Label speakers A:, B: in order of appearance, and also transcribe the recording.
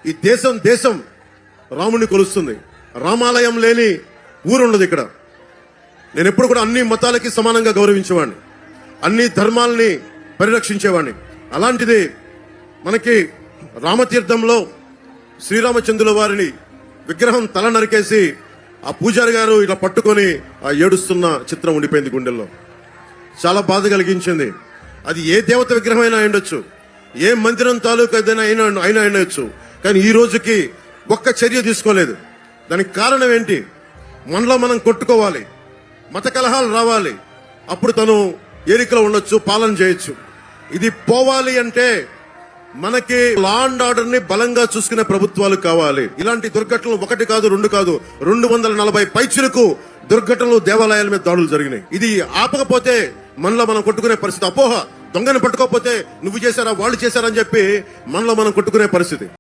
A: ఈ దేశం రాముడిని కొలుస్తుంది. రామాలయం లేని ఊరుండదు ఇక్కడ. నేను ఎప్పుడు కూడా అన్ని మతాలకి సమానంగా గౌరవించేవాడిని, అన్ని ధర్మాలని పరిరక్షించేవాడిని. అలాంటిది మనకి రామతీర్థంలో శ్రీరామచంద్రుల వారిని విగ్రహం తల నరికేసి ఆ పూజారి గారు ఇలా పట్టుకొని ఆ ఏడుస్తున్న చిత్రం ఉండిపోయింది గుండెల్లో. చాలా బాధ కలిగించింది. అది ఏ దేవత విగ్రహం అయినా ఉండొచ్చు, ఏ మందిరం తాలూకు ఏదైనా అయినా ఉండొచ్చు, కానీ ఈ రోజుకి ఒక్క చర్య తీసుకోలేదు. దానికి కారణం ఏంటి? మనలో మనం కొట్టుకోవాలి, మత కలహాలు రావాలి, అప్పుడు తను ఏరికలో ఉండొచ్చు, పాలన చేయొచ్చు. ఇది పోవాలి అంటే మనకి లా అండ్ ఆర్డర్ ని బలంగా చూసుకునే ప్రభుత్వాలు కావాలి. ఇలాంటి దుర్ఘటనలు ఒకటి కాదు, రెండు కాదు, 240 పైచిలకు దుర్ఘటనలు దేవాలయాల మీద దాడులు జరిగినాయి. ఇది ఆపకపోతే మనలో మనం కొట్టుకునే పరిస్థితి. అపోహ, దొంగని పట్టుకోకపోతే నువ్వు చేశారా వాళ్ళు చేశారని చెప్పి మనలో మనం కొట్టుకునే పరిస్థితి.